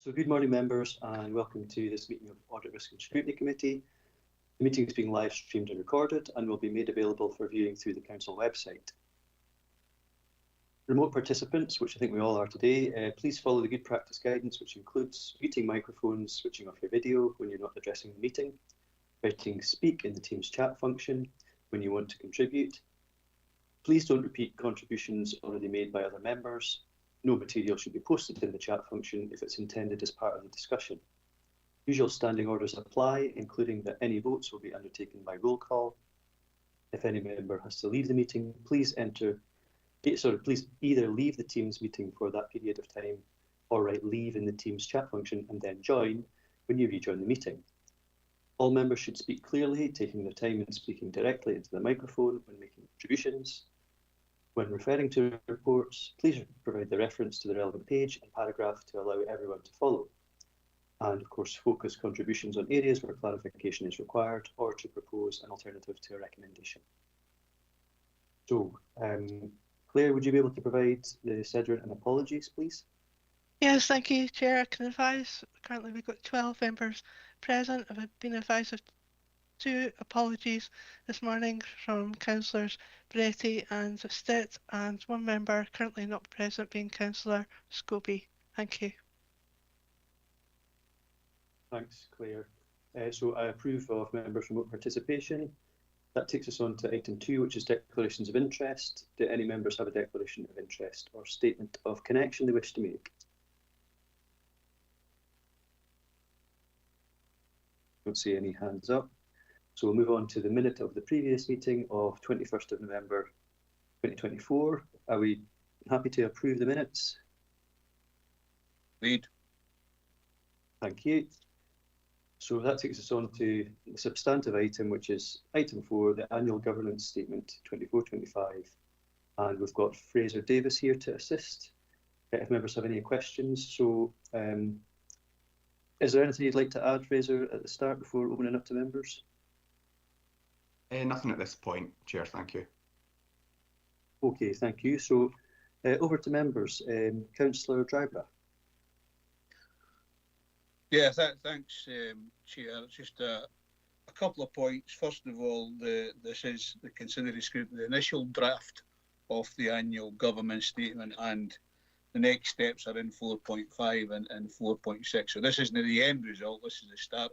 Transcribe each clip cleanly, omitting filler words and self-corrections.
So good morning, members, and welcome to this meeting of Audit, Risk and Scrutiny Committee. The meeting is being live streamed and recorded and will be made available for viewing through the Council website. Remote participants, which I think we all are today, please follow the good practice guidance, which includes muting microphones, switching off your video when you're not addressing the meeting, writing speak in the Teams chat function when you want to contribute. Please don't repeat contributions already made by other members. No material should be posted in the chat function if it's intended as part of the discussion. Usual standing orders apply, including that any votes will be undertaken by roll call. If any member has to leave the meeting, please either leave the Teams meeting for that period of time or write leave in the Teams chat function and then join when you rejoin the meeting. All members should speak clearly, taking their time and speaking directly into the microphone when making contributions. When referring to reports, please provide the reference to the relevant page and paragraph to allow everyone to follow. And of course, focus contributions on areas where clarification is required or to propose an alternative to a recommendation. So, Claire, would you be able to provide the Cedrin and apologies, please? Yes, thank you, Chair. I can advise currently we've got 12 members present. I've been advised of 2 apologies this morning from Councillors Bretty and Stitt, and 1 member currently not present being Councillor Scobie. Thank you. Thanks, Claire. So I approve of members' remote participation. That takes us on to item 2, which is declarations of interest. Do any members have a declaration of interest or statement of connection they wish to make? Don't see any hands up. So we'll move on to the minute of the previous meeting of 21st of November 2024. Are we happy to approve the minutes? Agreed. Thank you. So that takes us on to the substantive item, which is item 4, the annual governance statement 24-25. And we've got Fraser Davis here to assist if members have any questions. So is there anything you'd like to add, Fraser, at the start before opening up to members? Nothing at this point, Chair, thank you. Okay, thank you. So over to members. Councillor Drybra. Yeah, thanks, Chair. Just a couple of points. First of all, this is the the initial draft of the annual government statement, and the next steps are in 4.5 and 4.6. So this isn't the end result. This is the start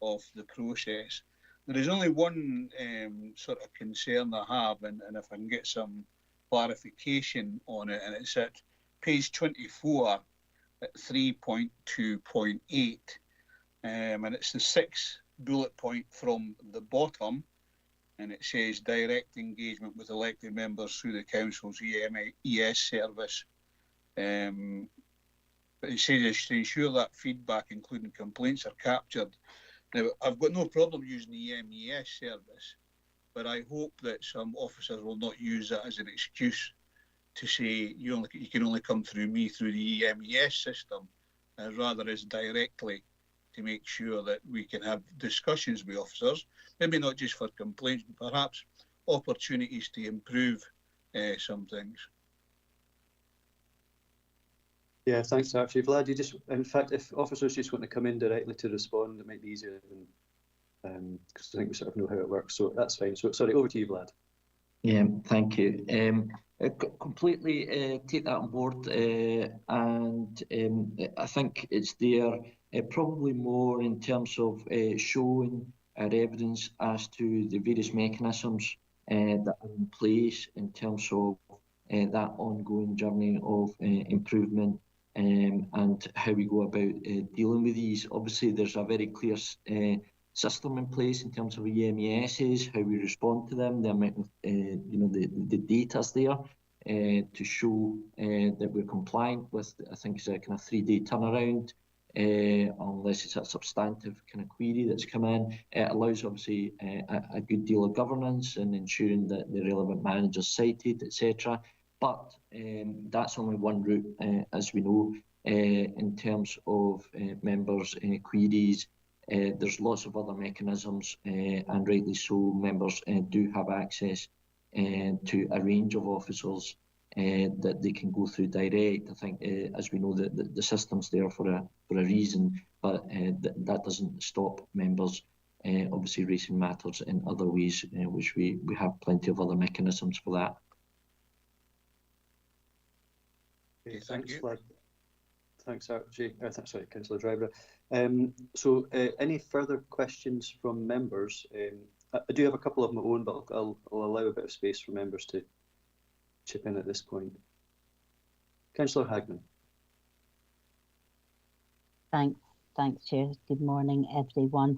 of the process. There is only one sort of concern I have, and if I can get some clarification on it, and it's at page 24 at 3.2.8, and it's the 6th bullet point from the bottom, and it says direct engagement with elected members through the Council's ES service. But it says to ensure that feedback, including complaints, are captured. Now, I've got no problem using the EMES service, but I hope that some officers will not use that as an excuse to say you can only come through me through the EMES system, rather as directly to make sure that we can have discussions with officers, maybe not just for complaints, but perhaps opportunities to improve some things. Yeah, thanks, Archie. Vlad, in fact, if officers just want to come in directly to respond, it might be easier than, because I think we sort of know how it works, so that's fine. So, sorry, over to you, Vlad. Yeah, thank you. I completely take that on board, and I think it's there probably more in terms of showing our evidence as to the various mechanisms that are in place in terms of that ongoing journey of improvement and how we go about dealing with these. Obviously, there's a very clear system in place in terms of EMESs, how we respond to them, the amount of, the data's there to show that we're compliant with, I think it's a kind of 3-day turnaround, unless it's a substantive kind of query that's come in. It allows obviously a good deal of governance and ensuring that the relevant manager's cited, etc. But that's only one route, as we know, in terms of members' queries. There's lots of other mechanisms, and rightly so, members do have access to a range of officers that they can go through direct. I think, as we know, the system's there for a reason, but that doesn't stop members obviously raising matters in other ways, which we have plenty of other mechanisms for that. Okay, thank you. Thanks, Archie. Sorry, Councillor Driver. So, any further questions from members? I do have a couple of my own, but I'll allow a bit of space for members to chip in at this point. Councillor Hagman. Thanks, Chair. Good morning, everyone.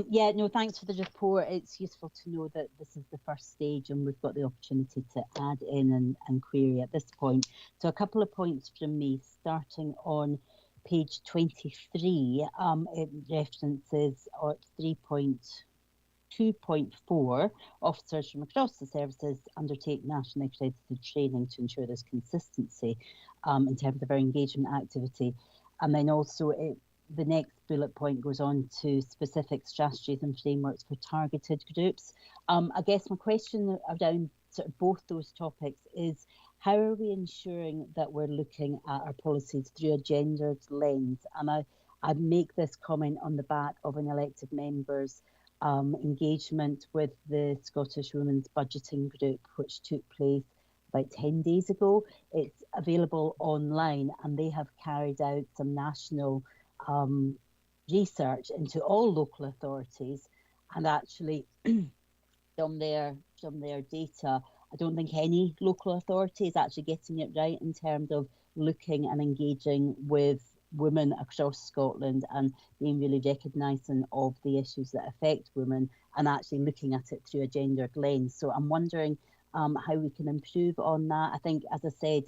Yeah, no, thanks for the report. It's useful to know that this is the first stage and we've got the opportunity to add in and query at this point. So a couple of points from me, starting on page 23. It references 3.2.4, officers from across the services undertake nationally accredited training to ensure there's consistency in terms of our engagement activity. And then also the next bullet point goes on to specific strategies and frameworks for targeted groups. I guess my question around sort of both those topics is, how are we ensuring that we're looking at our policies through a gendered lens? And I make this comment on the back of an elected member's engagement with the Scottish Women's Budgeting Group, which took place about 10 days ago. It's available online, and they have carried out some national research into all local authorities, and actually from their data, I don't think any local authority is actually getting it right in terms of looking and engaging with women across Scotland and being really recognising of the issues that affect women and actually looking at it through a gendered lens. So I'm wondering how we can improve on that. I think, as I said,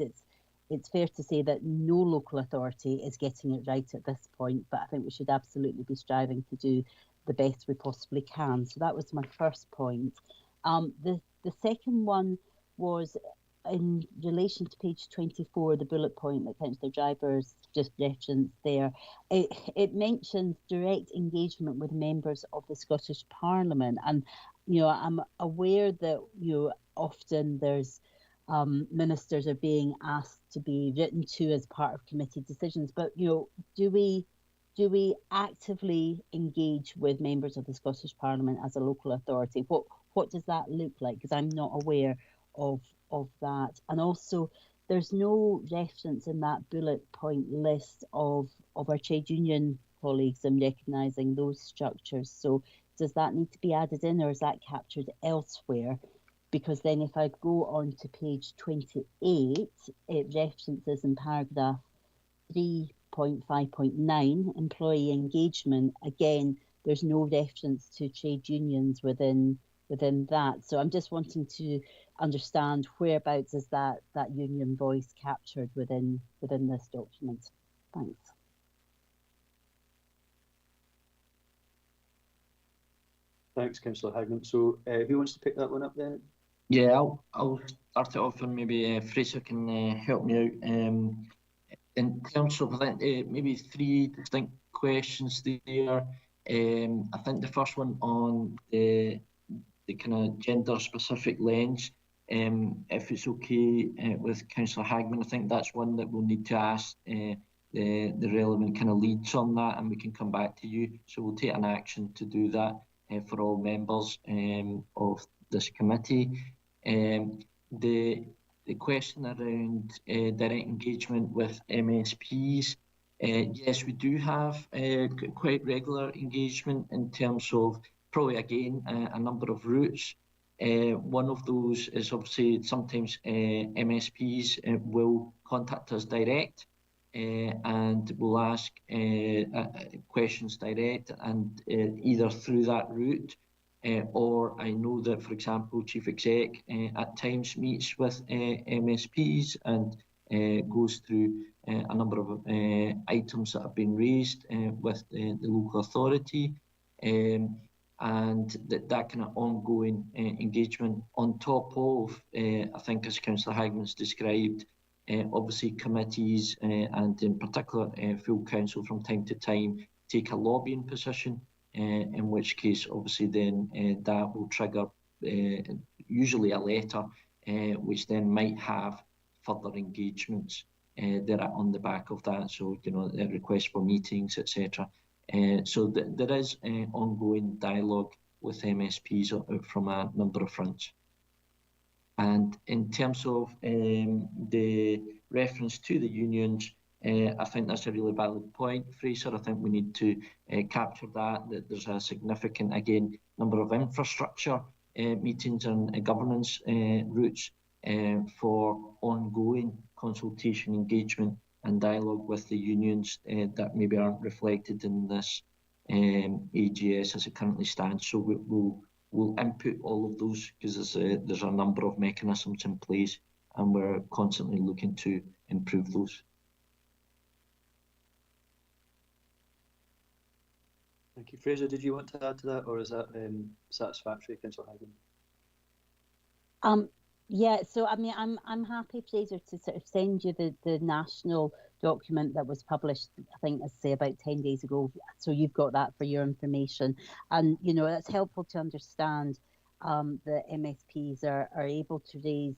it's fair to say that no local authority is getting it right at this point, but I think we should absolutely be striving to do the best we possibly can. So that was my first point. The second one was in relation to page 24, the bullet point that Councillor Driver's just referenced there. It mentions direct engagement with members of the Scottish Parliament, and I'm aware that often there's ministers are being asked to be written to as part of committee decisions, but do we actively engage with members of the Scottish Parliament as a local authority? What does that look like? Because I'm not aware of that. And also, there's no reference in that bullet point list of our trade union colleagues and recognising those structures. So does that need to be added in, or is that captured elsewhere? Because then if I go on to page 28, it references in paragraph 3.5.9 employee engagement. Again, there's no reference to trade unions within that. So I'm just wanting to understand whereabouts is that union voice captured within this document. Thanks. Thanks, Councillor Hagman. So who wants to pick that one up then? Yeah, I'll start it off, and maybe Fraser can help me out. In terms of, I think, maybe three distinct questions there. I think the first one on the kind of gender-specific lens, if it's okay with Councillor Hagman, I think that's one that we'll need to ask the relevant kind of leads on that, and we can come back to you. So we'll take an action to do that for all members of this committee. The question around direct engagement with MSPs, yes, we do have quite regular engagement in terms of probably, again, a number of routes. One of those is obviously sometimes MSPs will contact us direct and will ask questions direct, and either through that route, or I know that, for example, Chief Exec at times meets with MSPs and goes through a number of items that have been raised with the local authority, and that kind of ongoing engagement on top of, I think, as Councillor Hagman's described, obviously committees and in particular full council from time to time take a lobbying position, in which case obviously then that will trigger usually a letter which then might have further engagements there on the back of that. So, requests for meetings, etc. So there is ongoing dialogue with MSPs from a number of fronts. And in terms of the reference to the unions, I think that's a really valid point, Fraser. I think we need to capture that there's a significant, again, number of infrastructure meetings and governance routes for ongoing consultation, engagement and dialogue with the unions that maybe aren't reflected in this AGS as it currently stands. So we'll input all of those because there's a number of mechanisms in place and we're constantly looking to improve those. Thank you. Fraser, did you want to add to that, or is that satisfactory, Councillor Hagan? Yeah, so I mean, I'm happy, Fraser, to sort of send you the national document that was published, I think, let's say about 10 days ago. So you've got that for your information, and that's helpful to understand that MSPs are able to raise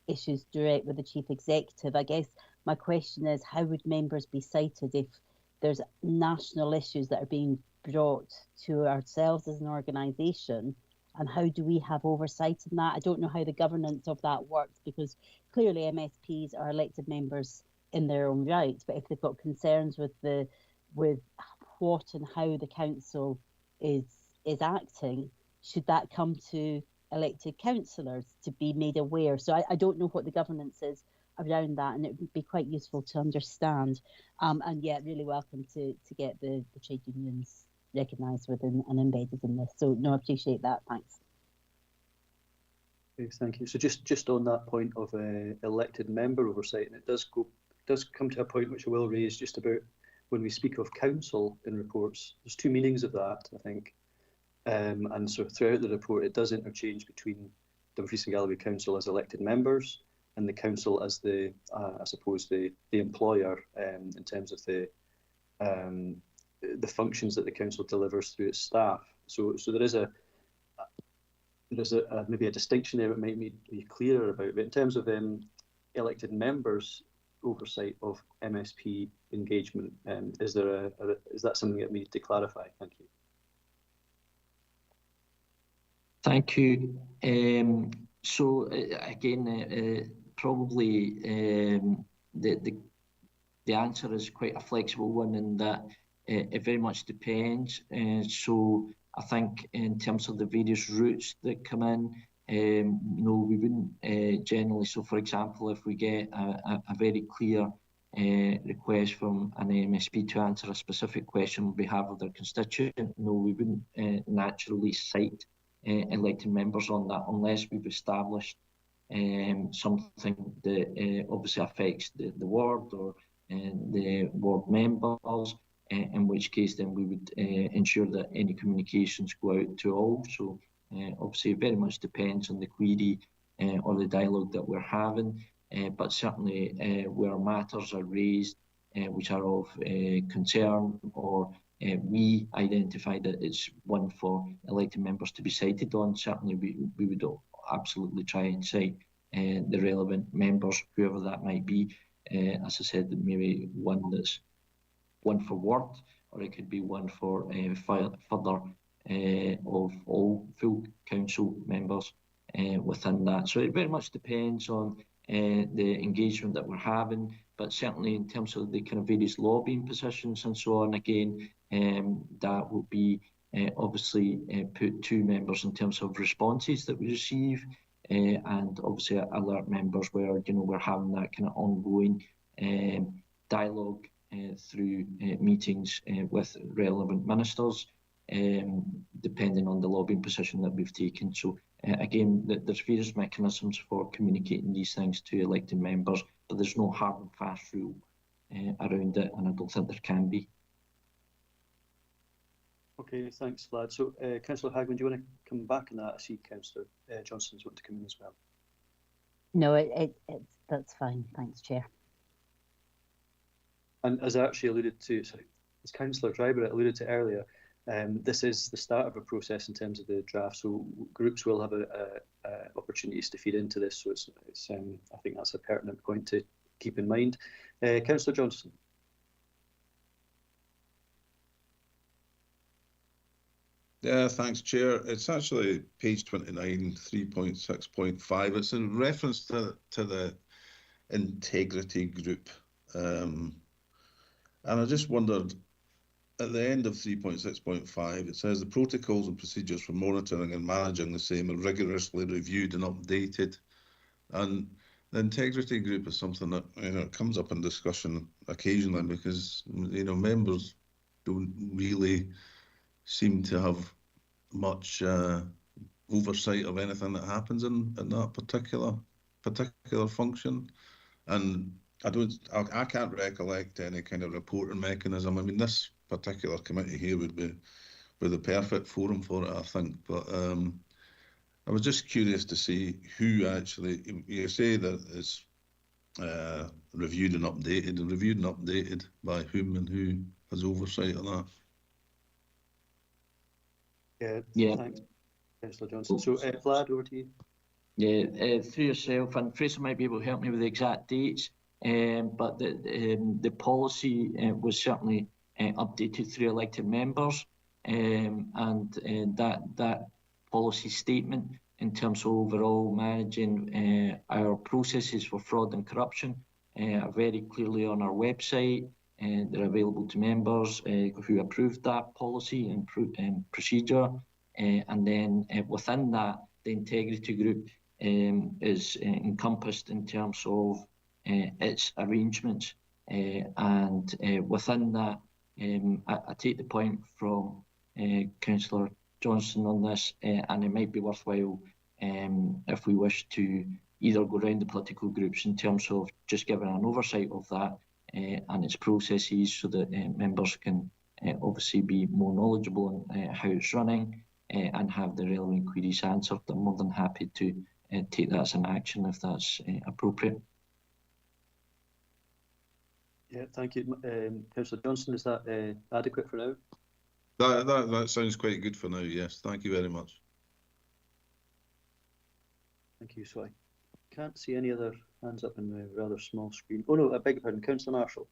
issues direct with the chief executive. I guess my question is, how would members be cited if there's national issues that are being brought to ourselves as an organisation? And how do we have oversight in that? I don't know how the governance of that works, because clearly MSPs are elected members in their own right. But if they've got concerns with what and how the council is acting, should that come to elected councillors to be made aware? So I don't know what the governance is around that, and it would be quite useful to understand. And yeah, really welcome to get the trade unions recognised within and embedded in this. So no, I appreciate that. Thanks. Okay, thank you. So just on that point of elected member oversight, and it does come to a point which I will raise just about when we speak of council in reports. There's two meanings of that, I think, and so throughout the report it does interchange between Dumfries and Galloway Council as elected members and the council as the I suppose the employer in terms of the functions that the council delivers through its staff. So there is maybe a distinction there that might be clearer about. But in terms of elected members' oversight of MSP engagement, is that something that we need to clarify? Thank you. Thank you. So again, probably the answer is quite a flexible one in that it very much depends. So I think in terms of the various routes that come in, no, we wouldn't generally. So for example, if we get a very clear request from an MSP to answer a specific question on behalf of their constituent, no, we wouldn't naturally cite elected members on that unless we've established something that obviously affects the ward or the ward members, in which case then we would ensure that any communications go out to all. So obviously it very much depends on the query or the dialogue that we're having, but certainly where matters are raised which are of concern, or we identify that it's one for elected members to be cited on, certainly we would absolutely try and cite the relevant members, whoever that might be. As I said, maybe one that's one for ward, or it could be one for further of all full council members within that. So it very much depends on the engagement that we're having, but certainly in terms of the kind of various lobbying positions and so on, again, that will be obviously put to members in terms of responses that we receive, and obviously alert members where we're having that kind of ongoing dialogue through meetings with relevant ministers, depending on the lobbying position that we've taken. So again, there's various mechanisms for communicating these things to elected members, but there's no hard and fast rule around it, and I don't think there can be. Okay, thanks, Vlad. So, Councillor Hagman, do you want to come back on that? I see Councillor Johnston's want to come in as well. No, that's fine. Thanks, Chair. And as I actually alluded to, sorry, as Councillor Dryburgh alluded to earlier, This is the start of a process in terms of the draft, so groups will have opportunities to feed into this. So I think that's a pertinent point to keep in mind. Councillor Johnson. Yeah, thanks, Chair. It's actually page 29, 3.6.5. It's in reference to the integrity group. And I just wondered, at the end of 3.6.5, it says the protocols and procedures for monitoring and managing the same are rigorously reviewed and updated. And the integrity group is something that comes up in discussion occasionally because members don't really seem to have much oversight of anything that happens in that particular function, and I can't recollect any kind of reporting mechanism. I mean, this particular committee here would be the perfect forum for it, I think. But I was just curious to see who actually, you say that it's reviewed and updated by whom and who has oversight of that. Yeah. Thanks, Councillor Johnson. So, Vlad, over to you. Yeah, through yourself, and Fraser might be able to help me with the exact dates, but the policy was certainly updated through elected members, and that policy statement in terms of overall managing our processes for fraud and corruption are very clearly on our website. They're available to members who approved that policy and procedure. And then within that, the integrity group is encompassed in terms of its arrangements. And within that, I take the point from Councillor Johnson on this, and it might be worthwhile if we wish to either go round the political groups in terms of just giving an oversight of that and its processes so that members can obviously be more knowledgeable on how it's running and have the relevant queries answered. I'm more than happy to take that as an action if that's appropriate. Yeah, thank you. Councillor Johnson, is that adequate for now? That sounds quite good for now, yes. Thank you very much. Thank you. So I can't see any other hands up in the rather small screen. Oh no, I beg your pardon, Councillor Marshall.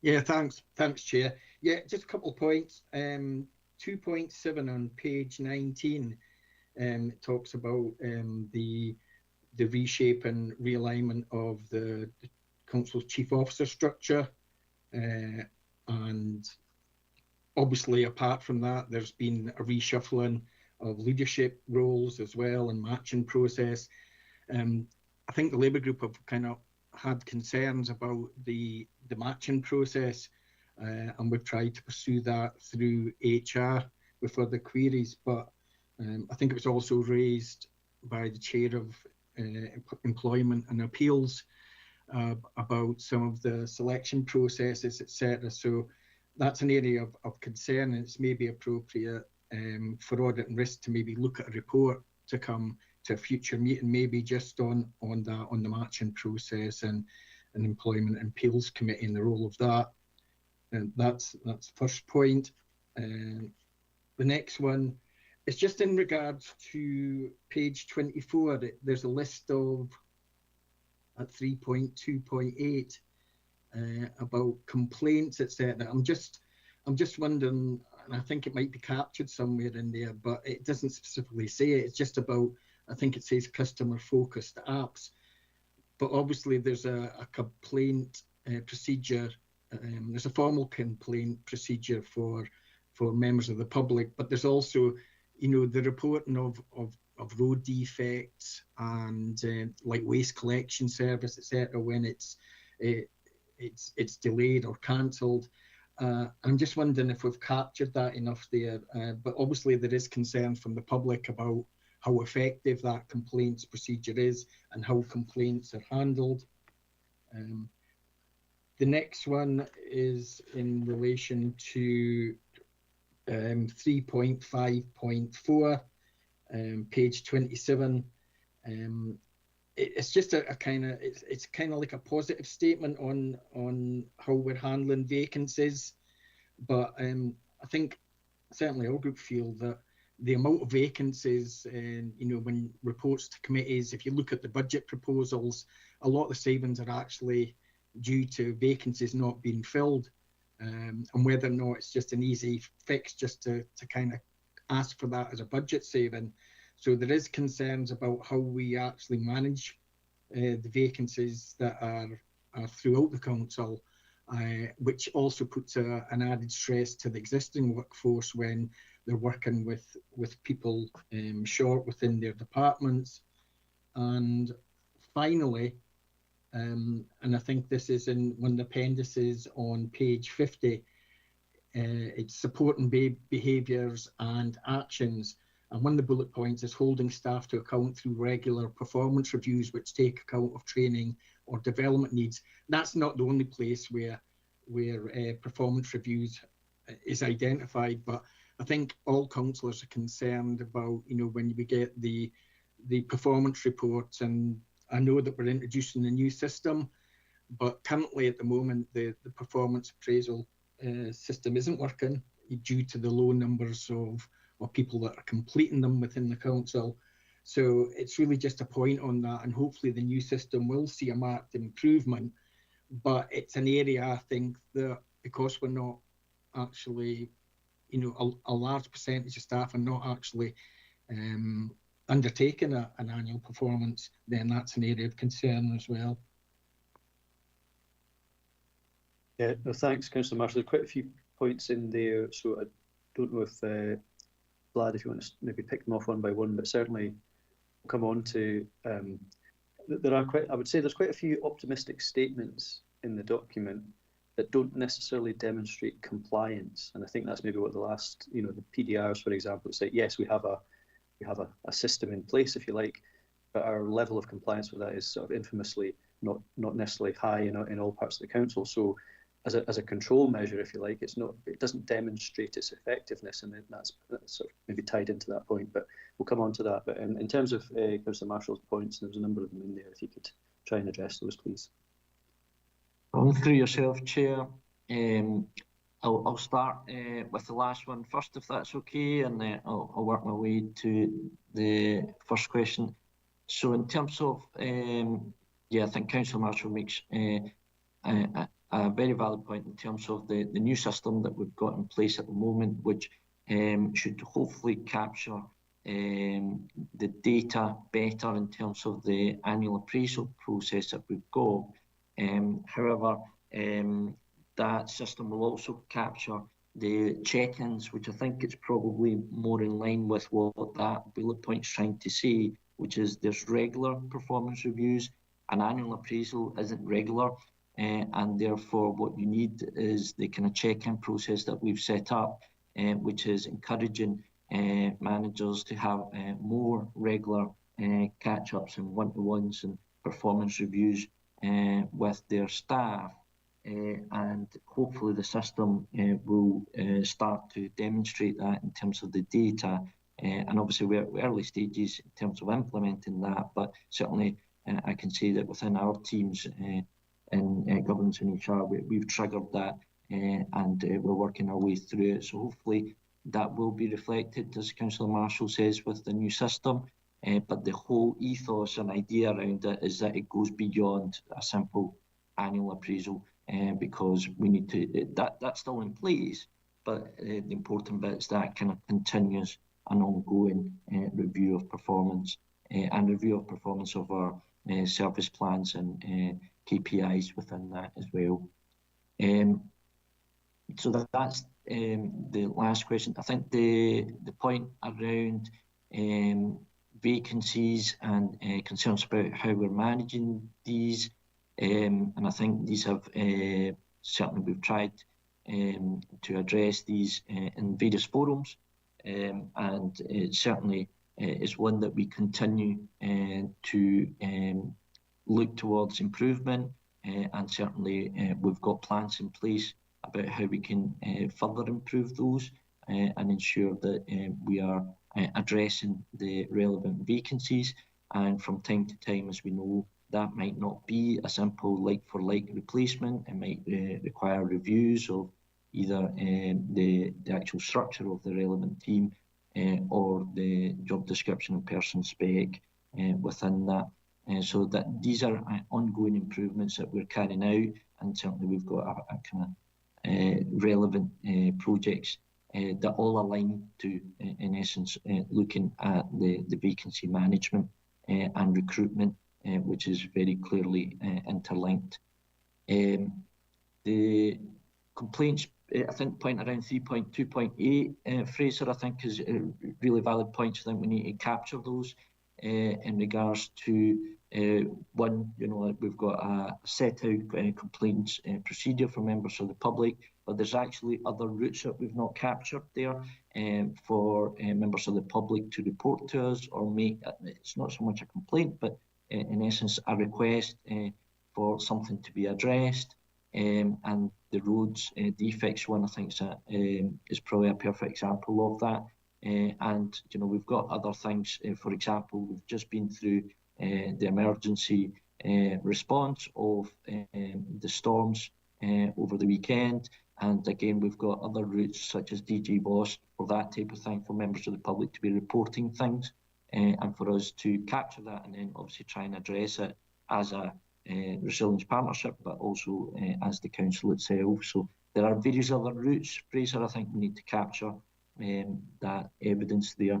Yeah, thanks, Chair. Yeah, just a couple of points. 2.7 on page 19 talks about the reshape and realignment of the Council's chief officer structure, and obviously apart from that, there's been a reshuffling of leadership roles as well and matching process. I think the Labour group have kind of had concerns about the matching process, and we've tried to pursue that through HR with further queries. But I think it was also raised by the Chair of Employment and Appeals about some of the selection processes, etc. So that's an area of concern, and it's maybe appropriate for Audit and Risk to maybe look at a report to come to a future meeting, maybe just on the matching process and Employment and Appeals Committee and the role of that. And that's the first point. The next one is just in regards to page 24. There's a list of at 3.2.8 about complaints, etc. I'm just wondering, and I think it might be captured somewhere in there, but it doesn't specifically say it. It's just about, I think it says customer-focused apps. But obviously there's a complaint procedure. There's a formal complaint procedure for members of the public, but there's also, the reporting of road defects and like waste collection service, etc. when it's delayed or cancelled. I'm just wondering if we've captured that enough there. But obviously there is concern from the public about how effective that complaints procedure is and how complaints are handled. The next one is in relation to 3.5.4, page 27. It's just it's kind of like a positive statement on how we're handling vacancies, but I think certainly our group feel that the amount of vacancies, when reports to committees, if you look at the budget proposals, a lot of the savings are actually due to vacancies not being filled, and whether or not it's just an easy fix just to kind of ask for that as a budget saving. So there is concerns about how we actually manage the vacancies that are throughout the council, which also puts an added stress to the existing workforce when they're working with people short within their departments. And finally, and I think this is in one of the appendices on page 50, it's supporting behaviours and actions. And one of the bullet points is holding staff to account through regular performance reviews which take account of training or development needs. That's not the only place where performance reviews is identified, but I think all councillors are concerned about, when we get the performance reports, and I know that we're introducing a new system, but currently at the moment the performance appraisal system isn't working due to the low numbers of people that are completing them within the council. So it's really just a point on that, and hopefully the new system will see a marked improvement. But it's an area, I think, that because we're not actually, a large percentage of staff are not actually undertaking an annual performance, then that's an area of concern as well. Yeah, no, thanks, Councillor Marshall. There's quite a few points in there, so I don't know if Vlad, if you want to maybe pick them off one by one, but certainly come on to. There are I would say there's quite a few optimistic statements in the document that don't necessarily demonstrate compliance, and I think that's maybe what the last, the PDRs, for example, say yes, we have a system in place, if you like, but our level of compliance with that is sort of infamously not necessarily high in all parts of the council. So as a control measure, if you like, it doesn't demonstrate its effectiveness, and that's sort of maybe tied into that point. But we'll come on to that. But in terms of Councillor Marshall's points, there's a number of them in there. If you could try and address those, please. On through yourself, Chair. I'll start with the last one first, if that's okay, and then I'll work my way to the first question. So in terms of, I think Councillor Marshall makes a very valid point in terms of the new system that we've got in place at the moment, which should hopefully capture the data better in terms of the annual appraisal process that we've got. However, that system will also capture the check-ins, which I think is probably more in line with what that bullet point is trying to say, which is there's regular performance reviews. An annual appraisal isn't regular, and therefore what you need is the kind of check-in process that we've set up, which is encouraging managers to have more regular catch-ups and one-to-ones and performance reviews with their staff. And hopefully the system will start to demonstrate that in terms of the data. And obviously we're at early stages in terms of implementing that, but certainly I can say that within our teams in governance and HR, we've triggered that and we're working our way through it. So hopefully that will be reflected, as Councillor Marshall says, with the new system. But the whole ethos and idea around it is that it goes beyond a simple annual appraisal, because we need to, that's still in place, but the important bit is that kind of continuous and ongoing review of performance and review of performance of our service plans and KPIs within that as well. So that's the last question. I think the point around vacancies and concerns about how we're managing these, and I think these have certainly we've tried to address these in various forums, and it certainly is one that we continue to look towards improvement, and certainly we've got plans in place about how we can further improve those and ensure that we are addressing the relevant vacancies. And from time to time, as we know, that might not be a simple like-for-like replacement. It might require reviews of either the actual structure of the relevant team or the job description and person spec within that. So that these are ongoing improvements that we're carrying out, and certainly we've got a kind of relevant projects that all align to, in essence, looking at the vacancy management and recruitment, which is very clearly interlinked. The complaints, I think, point around 3.2.8, Fraser, I think, is a really valid point. I think we need to capture those in regards to one, we've got a set out complaints procedure for members of the public, but there's actually other routes that we've not captured there for members of the public to report to us or make, it's not so much a complaint, but in essence, a request for something to be addressed. And the roads defects one, I think, is probably a perfect example of that. And we've got other things. For example, we've just been through the emergency response of the storms over the weekend, and again we've got other routes such as DG Boss or that type of thing for members of the public to be reporting things, and for us to capture that and then obviously try and address it as a resilience partnership, but also as the council itself. So there are various other routes, Fraser. I think we need to capture that evidence there,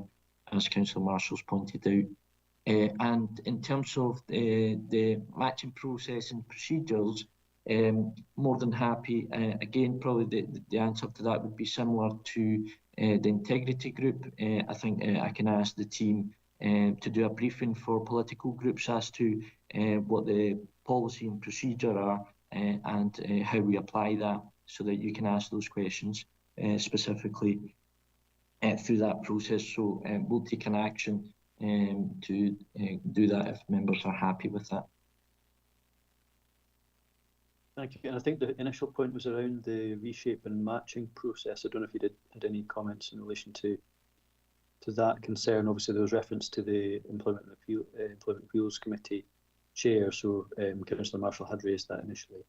as Councillor Marshall's pointed out. And in terms of the matching process and procedures, more than happy. Again, probably the answer to that would be similar to the integrity group. I think I can ask the team to do a briefing for political groups as to what the policy and procedure are and how we apply that, so that you can ask those questions specifically through that process. So we'll take an action to do that if members are happy with that. Thank you. And I think the initial point was around the reshape and matching process. I don't know if you had any comments in relation to that concern. Obviously, there was reference to the Employment Appeals Committee chair, so Councillor Marshall had raised that initially.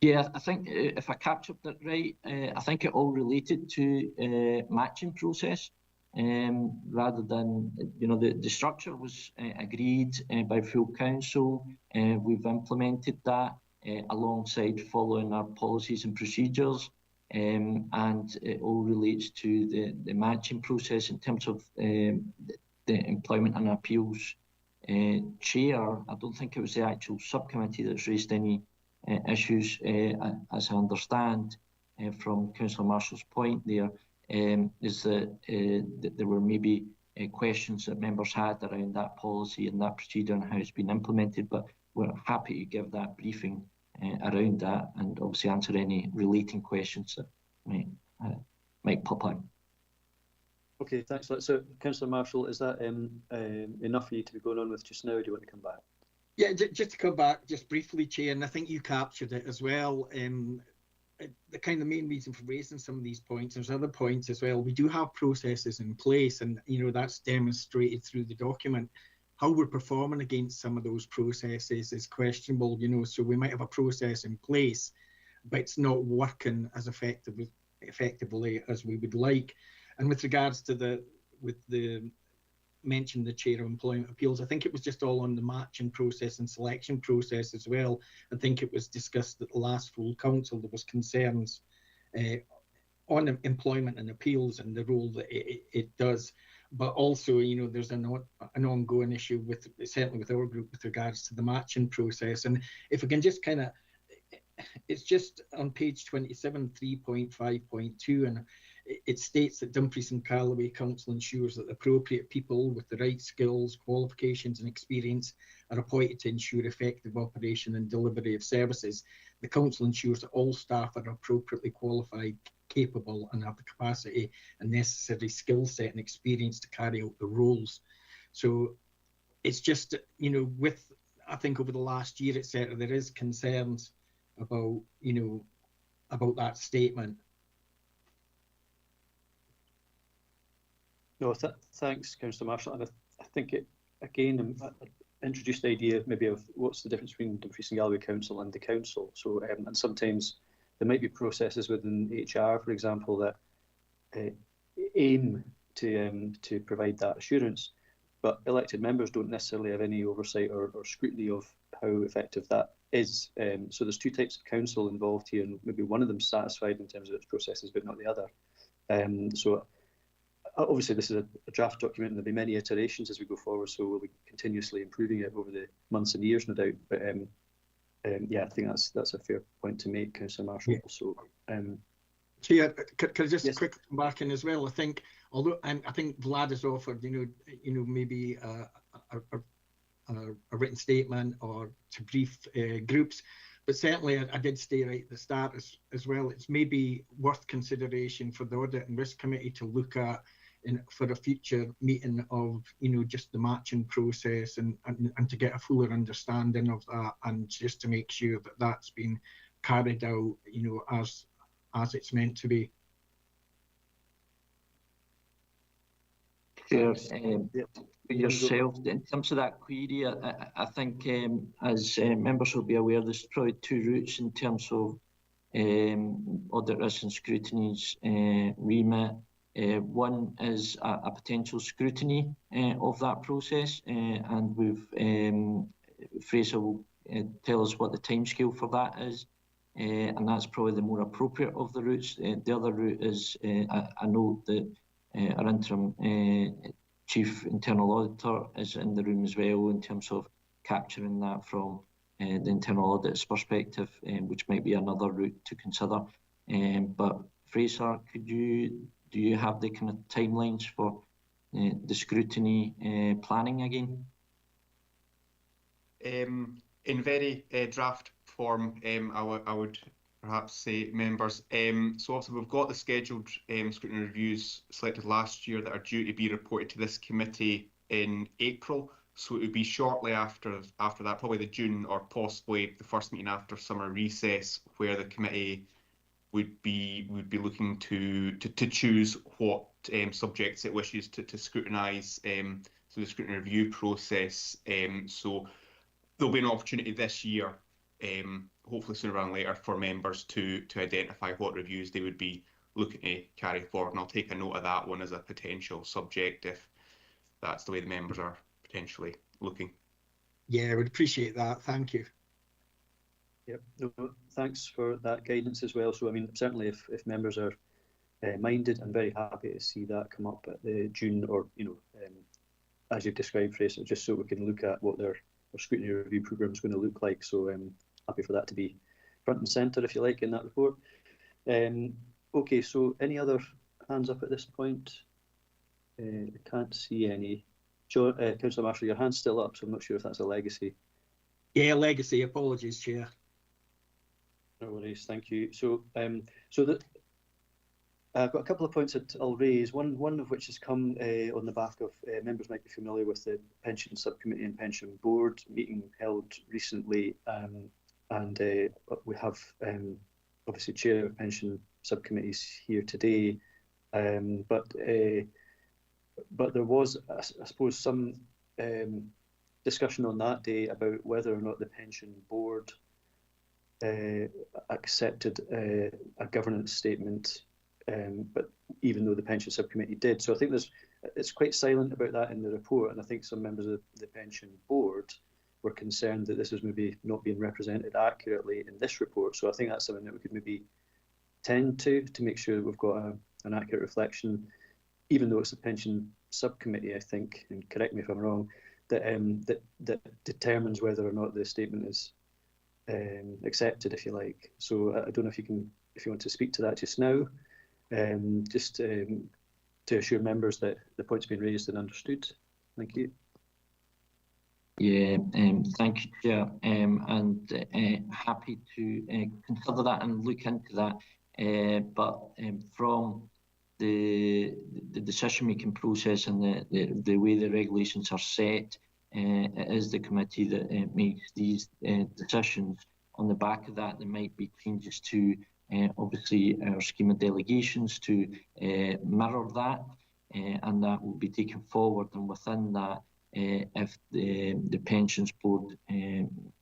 Yeah, I think if I captured that right, I think it all related to matching process, rather than, the structure was agreed by full council. We've implemented that alongside following our policies and procedures, and it all relates to the matching process in terms of the Employment and Appeals chair. I don't think it was the actual subcommittee that's raised any issues, as I understand from Councillor Marshall's point there, is that there were maybe questions that members had around that policy and that procedure and how it's been implemented, but we're happy to give that briefing around that and obviously answer any relating questions that might pop up. Okay, thanks. So, Councillor Marshall, is that enough for you to be going on with just now, or do you want to come back? Yeah, just to come back just briefly, Chair, and I think you captured it as well. The kind of main reason for raising some of these points, there's other points as well. We do have processes in place, and that's demonstrated through the document. How we're performing against some of those processes is questionable, so we might have a process in place, but it's not working as effectively as we would like. And with regards to the mentioned the chair of employment appeals, I think it was just all on the matching process and selection process as well. I think it was discussed at the last full council. There was concerns on employment and appeals and the role that it does, but also there's an ongoing issue certainly with our group with regards to the matching process. And if we can just it's just on page 27, 3.5.2, and it states that Dumfries and Calloway Council ensures that appropriate people with the right skills, qualifications and experience are appointed to ensure effective operation and delivery of services. The Council ensures that all staff are appropriately qualified, capable and have the capacity and necessary skill set and experience to carry out the roles. So it's just, I think over the last year, etc., there is concerns about, about that statement. No, thanks, Councillor Marshall. And I think it, again, introduced the idea maybe of what's the difference between Dumfries and Galloway Council and the council. So, and sometimes there might be processes within HR, for example, that aim to provide that assurance, but elected members don't necessarily have any oversight or scrutiny of how effective that is. So there's two types of council involved here, and maybe one of them's satisfied in terms of its processes, but not the other. So obviously this is a draft document, and there'll be many iterations as we go forward, so we'll be continuously improving it over the months and years, no doubt. But yeah, I think that's a fair point to make, Councillor Marshall. Yeah. So, Chair, could I just yes, quickly come back in as well? I think, although I think Vlad has offered, maybe a written statement or to brief groups, but certainly I did stay right at the start as well. It's maybe worth consideration for the Audit and Risk Committee to look at for a future meeting of just the matching process and to get a fuller understanding of that, and just to make sure that that's been carried out as it's meant to be. Chair, for yourself, in terms of that query, I think as members will be aware, there's probably two routes in terms of Audit, Risk and Scrutiny's remit. One is a potential scrutiny of that process, and Fraser will tell us what the timescale for that is, and that's probably the more appropriate of the routes. The other route is, I know that our interim Chief Internal Auditor is in the room as well, in terms of capturing that from the internal audit's perspective, which might be another route to consider. But Fraser, do you have the kind of timelines for the scrutiny planning again? In very draft form, I would perhaps say, members. So also we've got the scheduled scrutiny reviews selected last year that are due to be reported to this committee in April. So it would be shortly after that, probably the June or possibly the first meeting after summer recess, where the committee would be looking to choose what subjects it wishes to scrutinise through the scrutiny review process. So there'll be an opportunity this year, hopefully sooner rather than later, for members to identify what reviews they would be looking to carry forward. And I'll take a note of that one as a potential subject if that's the way the members are potentially looking. Yeah, I would appreciate that. Thank you. Yep. No, thanks for that guidance as well. So, I mean, certainly if members are minded, I'm very happy to see that come up at the June, or, as you've described, Fraser, just so we can look at what their scrutiny review programme is going to look like. So happy for that to be front and centre, if you like, in that report. Okay, so any other hands up at this point? I can't see any. Councillor Marshall, your hand's still up, so I'm not sure if that's a legacy. Yeah, legacy. Apologies, Chair. No worries, thank you. So, I've got a couple of points that I'll raise. One of which has come on the back of members might be familiar with the Pension Subcommittee and Pension Board meeting held recently, and we have obviously Chair of Pension Subcommittees here today, but there was, I suppose, some discussion on that day about whether or not the Pension Board accepted a governance statement, but even though the Pension Subcommittee did. So I think it's quite silent about that in the report, and I think some members of the Pension Board were concerned that this was maybe not being represented accurately in this report. So I think that's something that we could maybe tend to make sure that we've got an accurate reflection, even though it's the Pension Subcommittee, I think, and correct me if I'm wrong, that determines whether or not the statement is accepted, if you like. So I don't know if you want to speak to that just now, just to assure members that the point's been raised and understood. Thank you. Yeah, thank you, Chair, and happy to consider that and look into that. But from the decision-making process and the way the regulations are set, it is the committee that makes these decisions. On the back of that, there might be changes to obviously our scheme of delegations to mirror that, and that will be taken forward. And within that, if the Pensions Board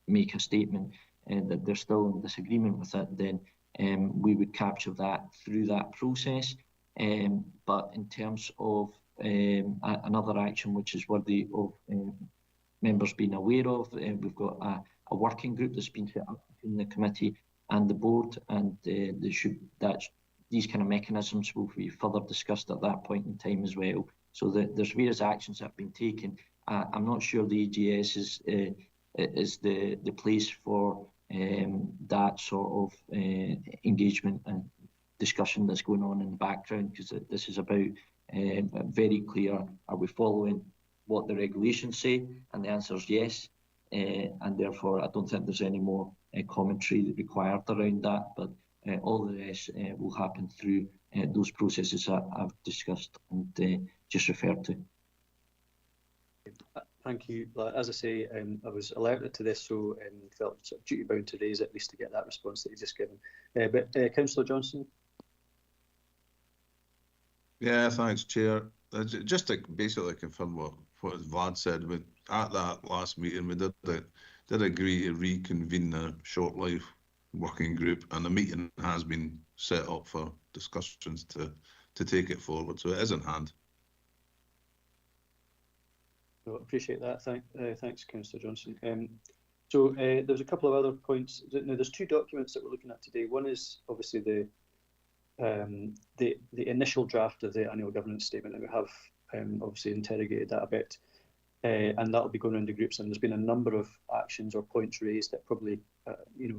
make a statement that they're still in disagreement with it, then we would capture that through that process. But in terms of another action which is worthy of members being aware of, we've got a working group that's been set up between the committee and the board, and these kind of mechanisms will be further discussed at that point in time as well. So there's various actions that have been taken. I'm not sure the AGS is the place for that sort of engagement and discussion that's going on in the background, because this is about very clear, are we following what the regulations say? And the answer is yes. And therefore, I don't think there's any more commentary required around that, but all the rest will happen through those processes that I've discussed and just referred to. Thank you. As I say, I was alerted to this, so felt sort of duty bound to raise it, at least to get that response that you just given. But Councillor Johnson. Yeah, thanks, Chair. Just to basically confirm what Vlad said, at that last meeting we did agree to reconvene the short life working group, and the meeting has been set up for discussions to take it forward, so it is in hand. So appreciate that. Thanks, Councillor Johnson. So there's a couple of other points. Now, there's two documents that we're looking at today. One is obviously the initial draft of the annual governance statement, and we have obviously interrogated that a bit, and that'll be going around the groups. And there's been a number of actions or points raised that probably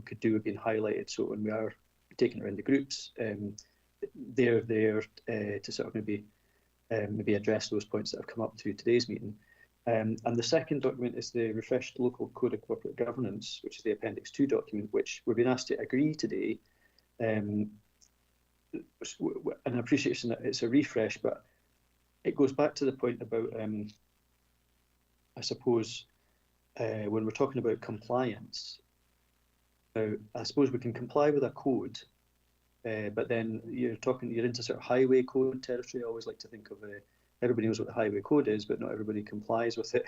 could do with being highlighted. So when we are taking it around the groups, they're there to sort of maybe address those points that have come up through today's meeting. And the second document is the refreshed local code of corporate governance, which is the Appendix 2 document, which we've been asked to agree today. And I appreciate that it's a refresh, but it goes back to the point about, I suppose, when we're talking about compliance. Now, I suppose we can comply with a code, but then you're into sort of highway code territory. I always like to think of everybody knows what the highway code is, but not everybody complies with it.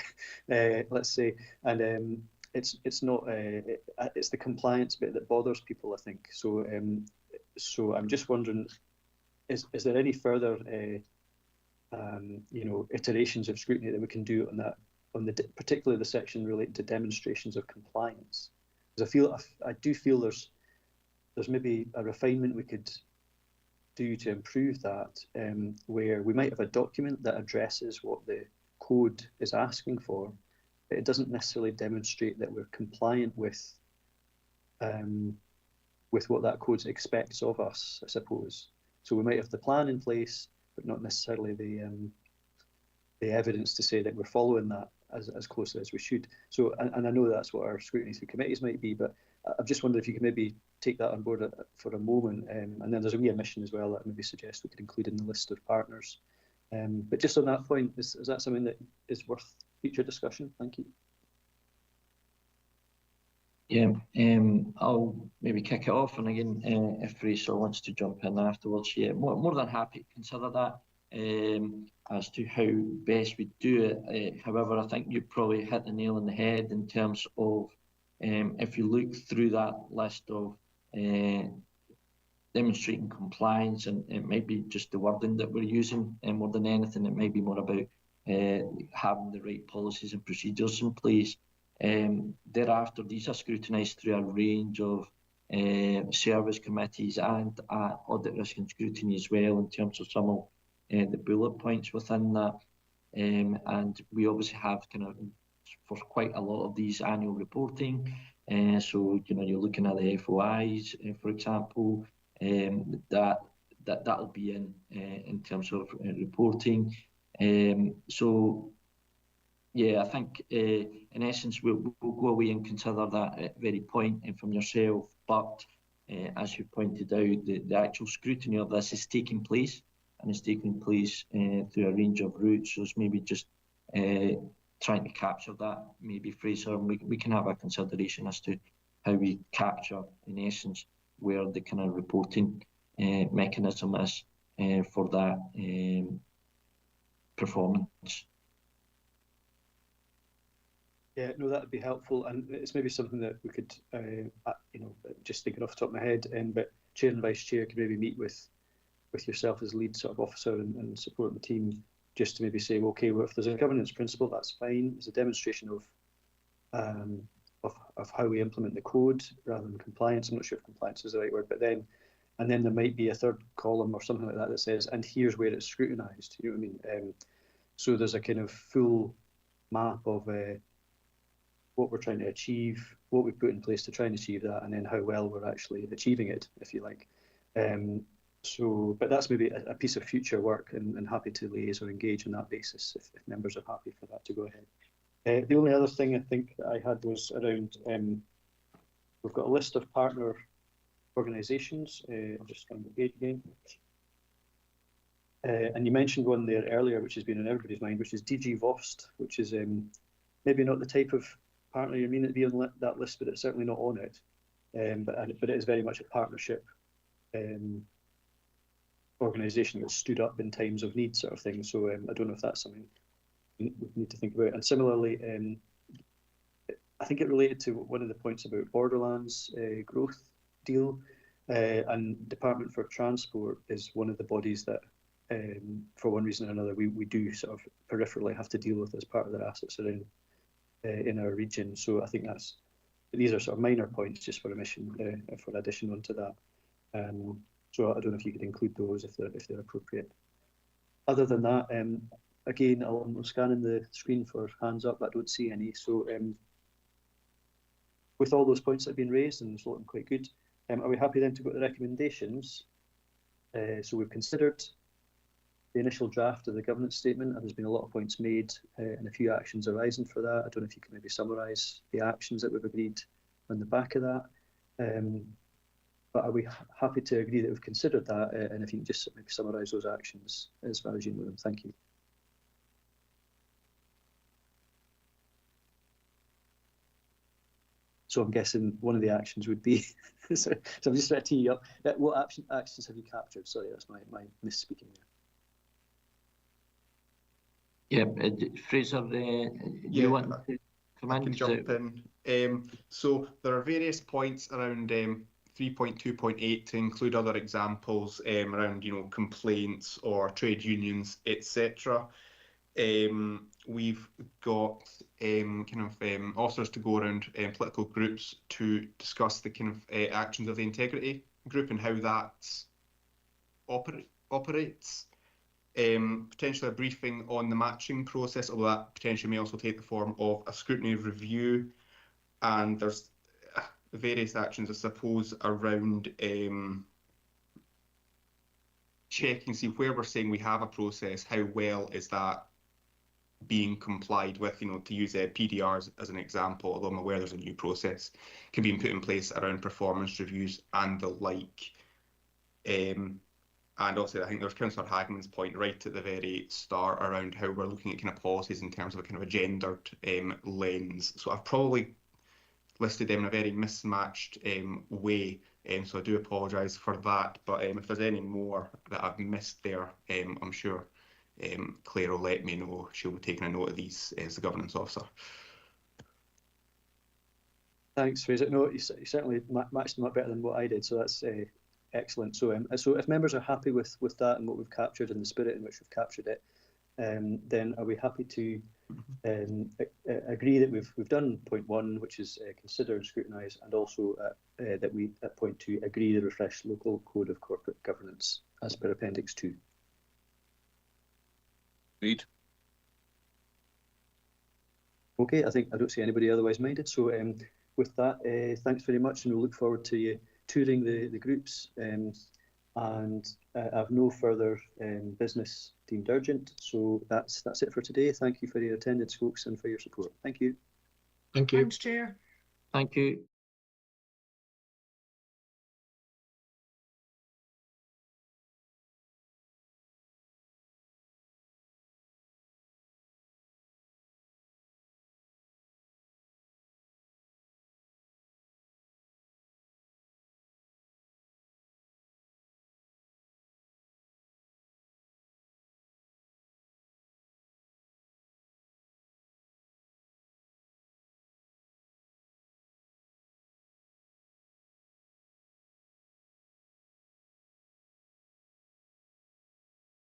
Let's say, and it's not it's the compliance bit that bothers people, I think. So so I'm just wondering, is there any further iterations of scrutiny that we can do on that, particularly the section relating to demonstrations of compliance? Because I do feel there's maybe a refinement we could do to improve that, where we might have a document that addresses what the code is asking for, but it doesn't necessarily demonstrate that we're compliant with what that code expects of us, I suppose. So we might have the plan in place, but not necessarily the evidence to say that we're following that as closely as we should. So, and I know that's what our scrutiny through committees might be, but I've just wondered if you could maybe take that on board for a moment. And then there's a wee omission as well that I maybe suggest we could include in the list of partners. But just on that point, is that something that is worth future discussion? Thank you. Yeah, I'll maybe kick it off, and again, if Fraser wants to jump in afterwards, yeah, more than happy to consider that as to how best we do it. However, I think you probably hit the nail on the head in terms of if you look through that list of demonstrating compliance, and it might be just the wording that we're using, and more than anything, it might be more about having the right policies and procedures in place. Thereafter, these are scrutinised through a range of service committees and audit risk and scrutiny as well, in terms of some of the bullet points within that. And we obviously have kind of, for quite a lot of these, annual reporting. So you're looking at the FOIs, for example, that'll be in terms of reporting. So yeah, I think in essence we'll go away and consider that very point from yourself. But as you pointed out, the actual scrutiny of this is taking place, and it's taking place through a range of routes. So it's maybe just trying to capture that, maybe, Fraser, and we can have a consideration as to how we capture, in essence, where the kind of reporting mechanism is for that performance. Yeah, no, that would be helpful, and it's maybe something that we could, just thinking off the top of my head, but chair and vice chair could maybe meet with yourself as lead sort of officer and support the team, just to maybe say, well, okay, well, if there's a governance principle, that's fine. It's a demonstration of how we implement the code rather than compliance. I'm not sure if compliance is the right word, but then there might be a third column or something like that that says, and here's where it's scrutinised. You know what I mean? So there's a kind of full map of what we're trying to achieve, what we put in place to try and achieve that, and then how well we're actually achieving it, if you like. But that's maybe a piece of future work, and happy to liaise or engage on that basis if members are happy for that to go ahead. The only other thing I think that I had was around, we've got a list of partner organisations. I'll just find the page again. And you mentioned one there earlier, which has been on everybody's mind, which is DG VOST, which is maybe not the type of partner you mean to be on that list, but it's certainly not on it. But it is very much a partnership organisation that stood up in times of need, sort of thing. So I don't know if that's something we need to think about. And similarly, I think it related to one of the points about Borderlands growth deal, and Department for Transport is one of the bodies that, for one reason or another, we do sort of peripherally have to deal with as part of their assets around in our region. So I think these are sort of minor points just for addition onto that. So I don't know if you could include those if they're appropriate. Other than that, again, I'm scanning the screen for hands up, but I don't see any. So with all those points that have been raised, and it's looking quite good, are we happy then to go to the recommendations? So we've considered the initial draft of the governance statement, and there's been a lot of points made and a few actions arising for that. I don't know if you can maybe summarise the actions that we've agreed on the back of that. But are we happy to agree that we've considered that? And if you can just maybe summarise those actions as far as you know them. Thank you. So I'm guessing one of the actions would be, so I'm just trying to tee you up. What actions have you captured? Sorry, that's my misspeaking there. Yeah, Fraser, you want to come in? I can jump in. So there are various points around 3.2.8 to include other examples around, complaints or trade unions, etc. We've got officers to go around political groups to discuss the actions of the integrity group and how that operates. Potentially a briefing on the matching process, although that potentially may also take the form of a scrutiny review. And there's various actions, I suppose, around checking, see where we're saying we have a process, how well is that being complied with, to use PDRs as an example, although I'm aware there's a new process can be put in place around performance reviews and the like. And also, I think there's Councillor Hagman's point right at the very start around how we're looking at policies in terms of a gendered lens. So I've probably listed them in a very mismatched way, so I do apologise for that. But if there's any more that I've missed there, I'm sure Claire will let me know. She'll be taking a note of these as the governance officer. Thanks, Fraser. No, you certainly matched them up better than what I did, so that's excellent. So if members are happy with that and what we've captured and the spirit in which we've captured it, then are we happy to agree that we've done point 1, which is consider and scrutinise, and also that we at point 2 agree the refreshed local code of corporate governance as per Appendix 2? Agreed. Okay, I don't see anybody otherwise minded. So with that, thanks very much, and we'll look forward to you touring the groups. And I have no further business deemed urgent. So that's it for today. Thank you for your attendance, folks, and for your support. Thank you. Thank you. Thanks, Chair. Thank you.